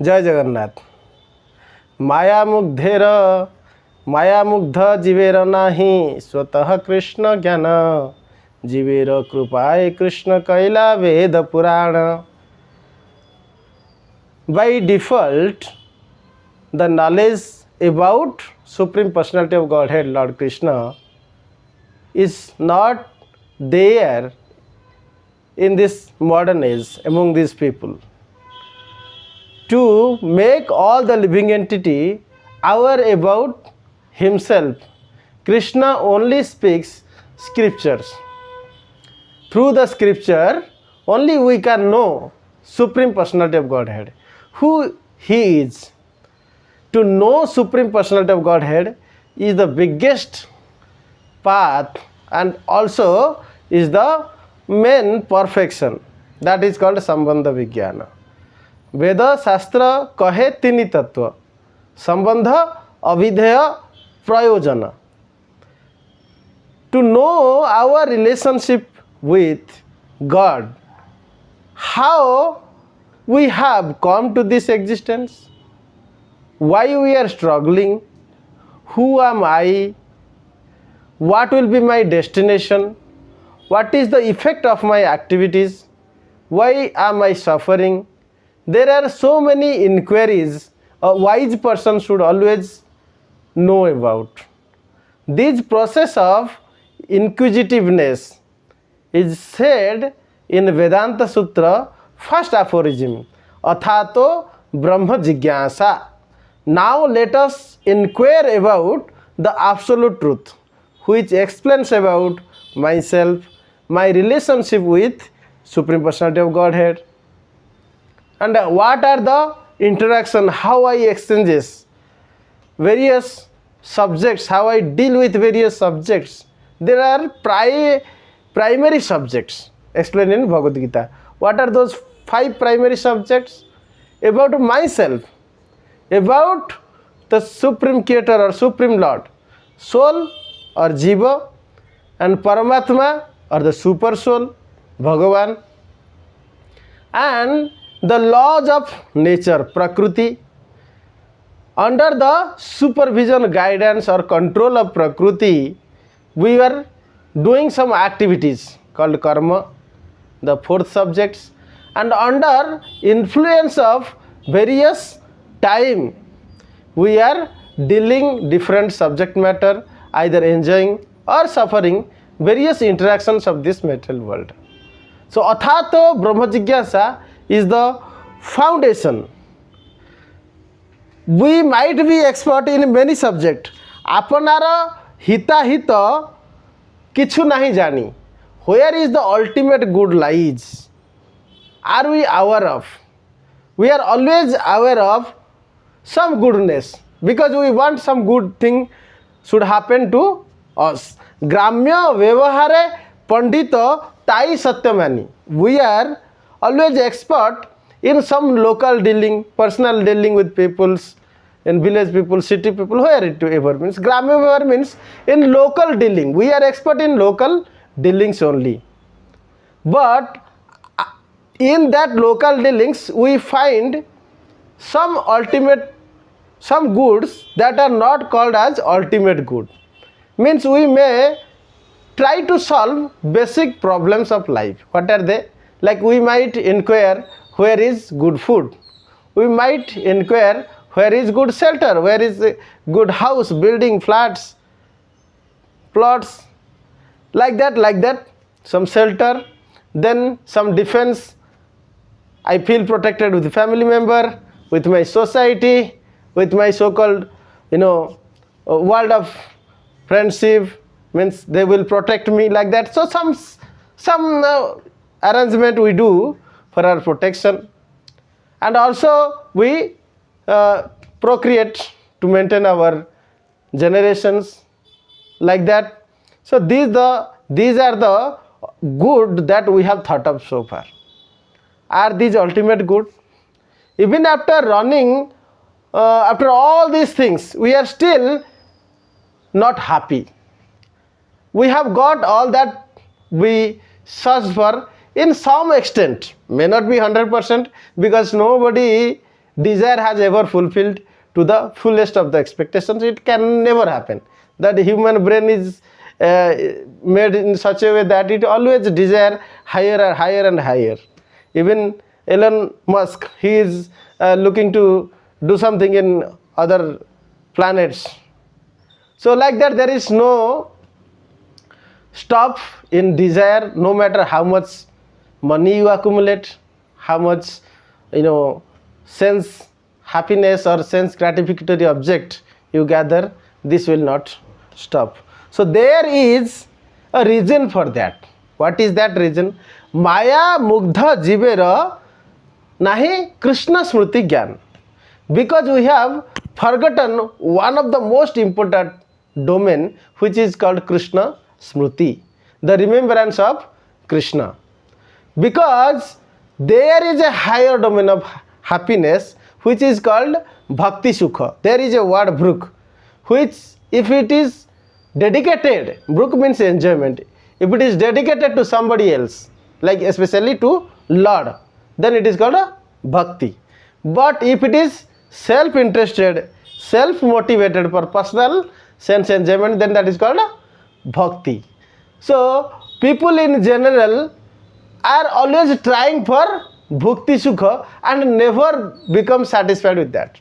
जय जगन्नाथ। मायामुग्ध जीवेर नाही स्वतः कृष्ण ज्ञान, जीवेर कृपाय कृष्ण कैला Veda Purana. By default, the knowledge about Supreme Personality of Godhead, Lord Krishna, is not there in this modern age among these people. To make all the living entity aware about himself, Krishna only speaks scriptures. Through the scripture, only we can know Supreme Personality of Godhead, who he is. To know Supreme Personality of Godhead is the biggest path and also is the main perfection. That is called Sambanda Vijnana. Veda Shastra kahe tini tattva, Sambandha, Avidheya, Prayojana. To know our relationship with God, how we have come to this existence, why we are struggling, who am I, what will be my destination, what is the effect of my activities, why am I suffering. There are so many inquiries a wise person should always know about. This process of inquisitiveness is said in Vedanta Sutra, first aphorism, Athato Brahma Jigyasa. Now let us inquire about the absolute truth, which explains about myself, my relationship with Supreme Personality of Godhead, and what are the interaction, how I exchanges various subjects, how I deal with various subjects. There are primary subjects explained in Bhagavad Gita. What are those 5 primary subjects? About myself, about the Supreme Creator or Supreme Lord, Soul or Jiva, and Paramatma or the Super Soul, Bhagavan, and the laws of nature, Prakriti. Under the supervision, guidance or control of Prakriti, we were doing some activities called karma, the 4th subjects, and under influence of various time, we are dealing different subject matter, either enjoying or suffering various interactions of this material world. So Athato Brahma Jigyasa is the foundation. We might be expert in many subjects. Apanara hita kichu nahi jani. Where is the ultimate good lies? Are we aware of? We are always aware of some goodness because we want some good thing should happen to us. Gramya Vyavahare Pandita Tai Satyamani. We are always expert in some local dealing, personal dealing with peoples, in village people, city people, where it ever means. Gramya Vyavahara means in local dealing. We are expert in local dealings only. But in that local dealings, we find some goods that are not called as ultimate good. Means we may try to solve basic problems of life. What are they? Like we might inquire where is good food. We might inquire where is good shelter, where is a good house, building, flats, plots, like that, some shelter, then some defense. I feel protected with family member, with my society, with my so-called, world of friendship, means they will protect me, like that. So some arrangement we do for our protection, and also we procreate to maintain our generations, like that. So these are the good that we have thought of so far. Are these ultimate good? Even after running, after all these things, we are still not happy. We have got all that we search for in some extent, may not be 100%, because nobody desire has ever fulfilled to the fullest of the expectations. It can never happen. That human brain is made in such a way that it always desire higher and higher and higher. Even Elon Musk, he is looking to do something in other planets. So like that, there is no stop in desire, no matter how much money you accumulate, how much sense happiness or sense gratificatory object you gather, this will not stop. So there is a reason for that. What is that reason? Maya mugdha jivera nahi Krishna smriti gyan. Because we have forgotten one of the most important domain, which is called Krishna smriti, the remembrance of Krishna. Because there is a higher domain of happiness which is called bhakti sukha. There is a word bruk, which if it is dedicated, bruk means enjoyment, if it is dedicated to somebody else, like especially to Lord, then it is called a bhakti. But if it is self-interested, self-motivated for personal sense enjoyment, then that is called a bhakti. So people in general are always trying for bhakti sukha and never become satisfied with that.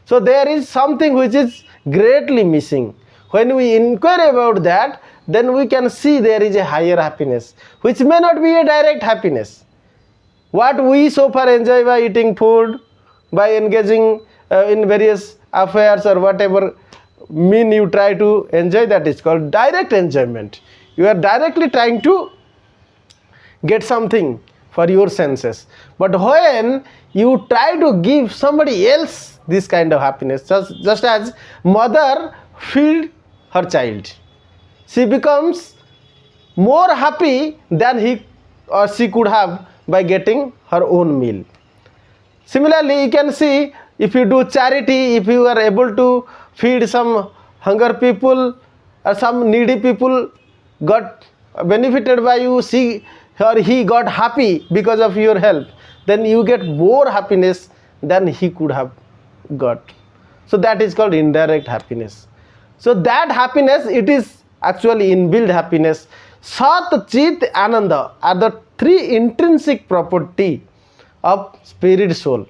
So there is something which is greatly missing. When we inquire about that, then we can see there is a higher happiness, which may not be a direct happiness. What we so far enjoy by eating food, by engaging in various affairs or whatever mean you try to enjoy, that is called direct enjoyment. You are directly trying to get something for your senses. But when you try to give somebody else this kind of happiness, just as mother feed her child, she becomes more happy than he or she could have by getting her own meal. Similarly, you can see if you do charity, if you are able to feed some hunger people or some needy people got benefited by you, she or he got happy because of your help, then you get more happiness than he could have got. So that is called indirect happiness. So that happiness, it is actually inbuilt happiness. Sat, Chit, Ananda are the three intrinsic property of spirit soul.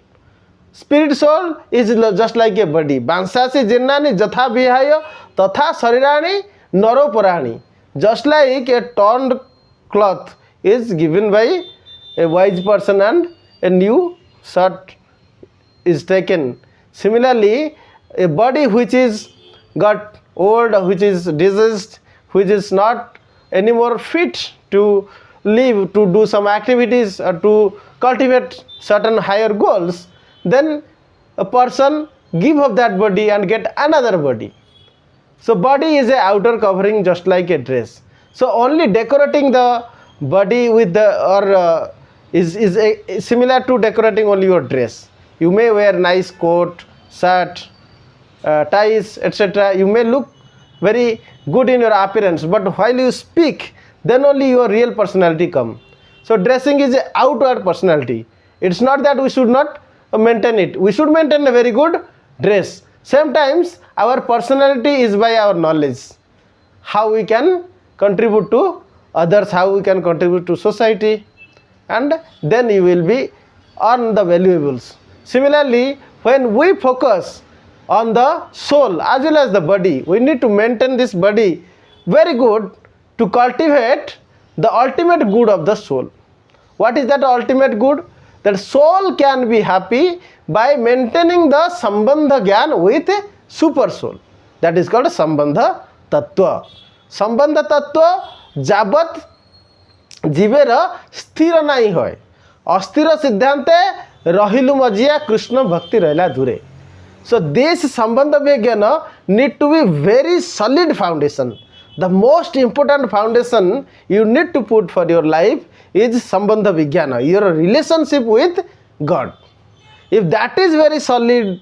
Spirit soul is just like a body. Bansasi jinnani jatha vihaya tatha sarirani naro purani. Just like a torn cloth is given by a wise person and a new shirt is taken. Similarly, a body which is got old, which is diseased, which is not anymore fit to live, to do some activities or to cultivate certain higher goals, then a person give up that body and get another body. So body is a outer covering just like a dress. So only decorating the body with the is similar to decorating only your dress. You may wear nice coat, shirt, ties, etc. You may look very good in your appearance, but while you speak, then only your real personality come. So dressing is an outward personality. It's not that we should not maintain it. We should maintain a very good dress. Sometimes our personality is by our knowledge, how we can contribute to others, how we can contribute to society, and then you will be on the valuables. Similarly, when we focus on the soul as well as the body, we need to maintain this body very good to cultivate the ultimate good of the soul. What is that ultimate good? That soul can be happy by maintaining the Sambanda Gyan with a super soul. That is called Sambanda Tattva. Sambanda Tattva jabat jivera sthira nahi hoy. Asthira siddhante rahilu majiya Krishna bhakti rahila dhure. So this Sambandha Vijnana need to be very solid foundation. The most important foundation you need to put for your life is Sambandha Vijnana, your relationship with God. If that is very solid,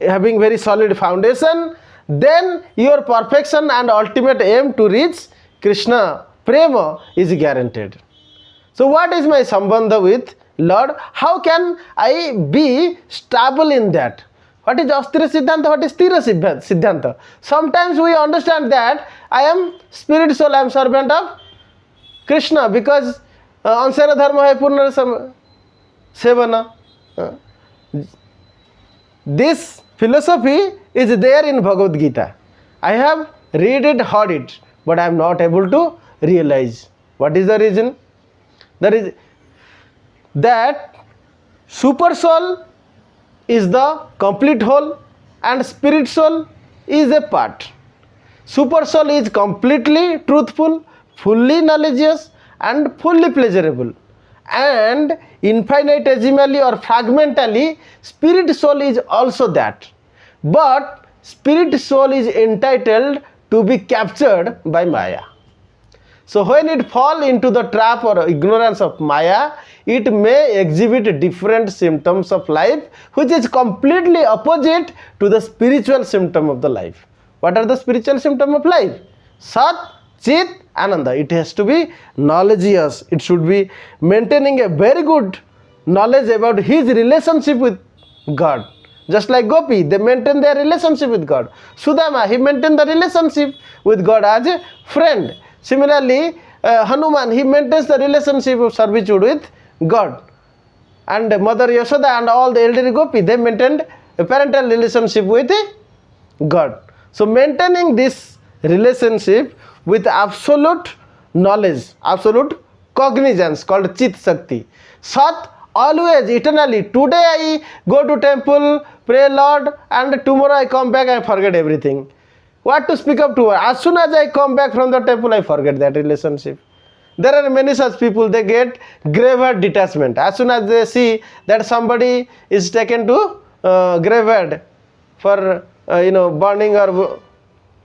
having very solid foundation, then your perfection and ultimate aim to reach Krishna Prema is guaranteed. So what is my Sambandha with Lord, how can I be stable in that? What is Astira Siddhanta? What is Stira Siddhanta? Sometimes we understand that I am spirit soul, I am servant of Krishna because Ansara Dharma hai Purna Sevana. This philosophy is there in Bhagavad Gita. I have read it, heard it, but I am not able to realize. What is the reason? There is that super soul is the complete whole and spirit soul is a part. Super soul is completely truthful, fully knowledgeous and fully pleasurable, and infinitesimally or fragmentally spirit soul is also that, but spirit soul is entitled to be captured by Maya. So when it fall into the trap or ignorance of Maya, it may exhibit different symptoms of life which is completely opposite to the spiritual symptom of the life. What are the spiritual symptom of life? Sat, Chit, Ananda. It has to be knowledgeous. It should be maintaining a very good knowledge about his relationship with God. Just like Gopi, they maintain their relationship with God. Sudama, he maintained the relationship with God as a friend. Similarly, Hanuman, he maintains the relationship of servitude with God. And Mother Yashoda and all the elderly Gopi, they maintained a parental relationship with God. So maintaining this relationship with absolute knowledge, absolute cognizance called Chit Shakti. Sat, always, eternally. Today I go to temple, pray Lord, and tomorrow I come back and forget everything. What to speak of tomorrow? As soon as I come back from the temple, I forget that relationship. There are many such people, they get graveyard detachment. As soon as they see that somebody is taken to graveyard for burning or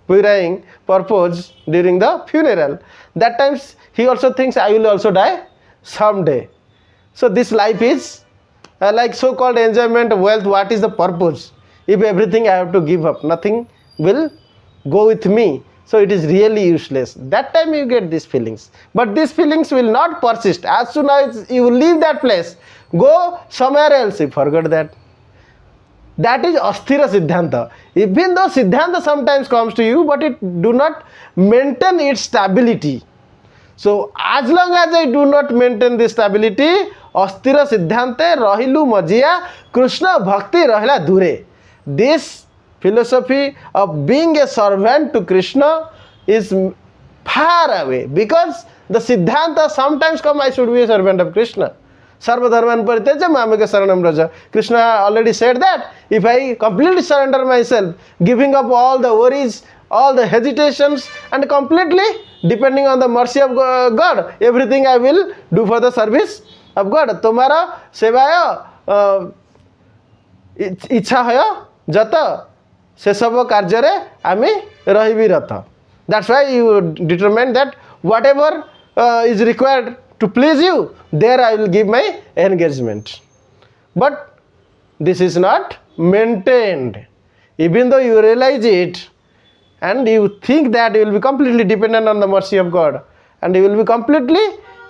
purifying purpose during the funeral, that times he also thinks I will also die someday. So this life is like so-called enjoyment, wealth. What is the purpose? If everything I have to give up, nothing will go with me. So it is really useless. That time you get these feelings. But these feelings will not persist. As soon as you leave that place, go somewhere else, you forget that. That is Asthira Siddhanta. Even though Siddhanta sometimes comes to you, but it do not maintain its stability. So as long as I do not maintain this stability, Asthira Siddhante Rahilu Majia Krishna Bhakti Rahila Dure. This philosophy of being a servant to Krishna is far away, because the Siddhanta sometimes come, I should be a servant of Krishna. Sarva dharman parityaja mameka saranam raja. Krishna already said that if I completely surrender myself, giving up all the worries, all the hesitations, and completely depending on the mercy of God, everything I will do for the service of God. Tomara sevaya ichha hoya jata sesabo karjare ami rahibi ratha. That's why you determine that whatever is required to please you, there I will give my engagement. But this is not maintained. Even though you realize it and you think that you will be completely dependent on the mercy of God and you will be completely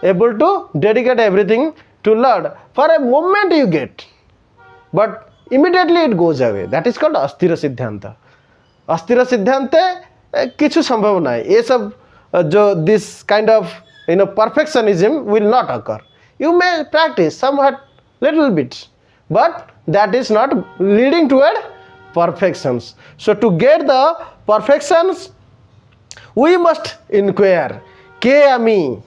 able to dedicate everything to Lord, for a moment you get, but immediately it goes away. That is called Asthira Siddhanta. Asthira Siddhante kichu sambhav nahi. Ye sab jo this kind of perfectionism will not occur. You may practice somewhat, little bit, but that is not leading toward perfections. So to get the perfections, we must inquire. Ke ami,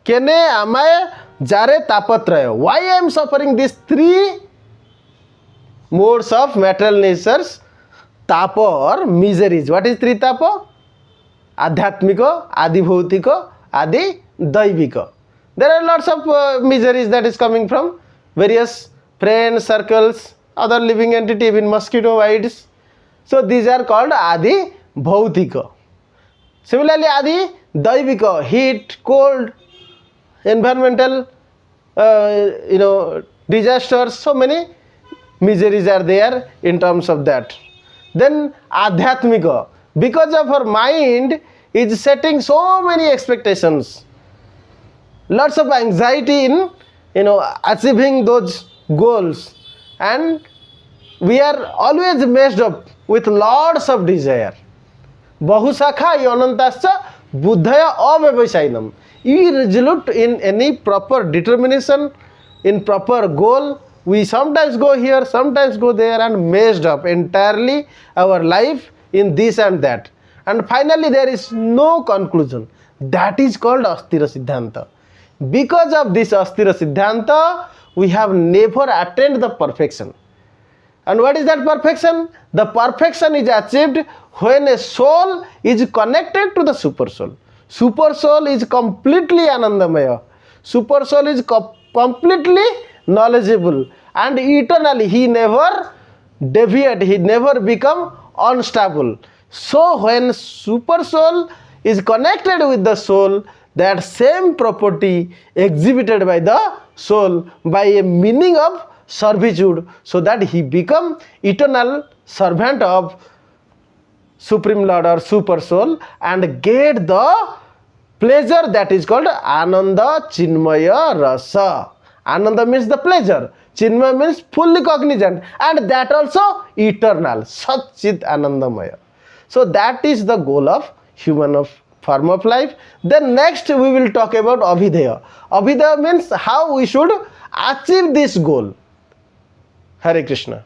kene amaye jare tapatraya. Why I am suffering these three modes of material natures, tapa or miseries. What is three tapa? Adhyatmika, Adi Bhautika, Adi Daivika. There are lots of miseries that is coming from various friends, circles, other living entity, even mosquito bites. So these are called Adi Bhautika. Similarly, Adi Daivika, heat, cold, environmental, disasters, so many miseries are there in terms of that. Then Adhyatmika, because of her mind is setting so many expectations, lots of anxiety in achieving those goals, and we are always messed up with lots of desire. Bahusakha yanantascha buddhaya avavaisainam. Irresolute in any proper determination, in proper goal, we sometimes go here, sometimes go there, and messed up entirely our life in this and that. And finally there is no conclusion. That is called Astira Siddhanta. Because of this Astira Siddhanta, we have never attained the perfection. And what is that perfection? The perfection is achieved when a soul is connected to the super soul. Super soul is completely Anandamaya. Super soul is completely knowledgeable, and eternally he never deviate, he never become unstable. So when super soul is connected with the soul, that same property exhibited by the soul by a meaning of servitude, so that he become eternal servant of Supreme Lord or Super Soul and get the pleasure that is called Ananda Chinmaya Rasa. Ananda means the pleasure, Chinmaya means fully cognizant, and that also eternal, Satchit Anandamaya. So that is the goal of human form of life. Then next we will talk about Abhidheya. Abhidheya means how we should achieve this goal. Hare Krishna.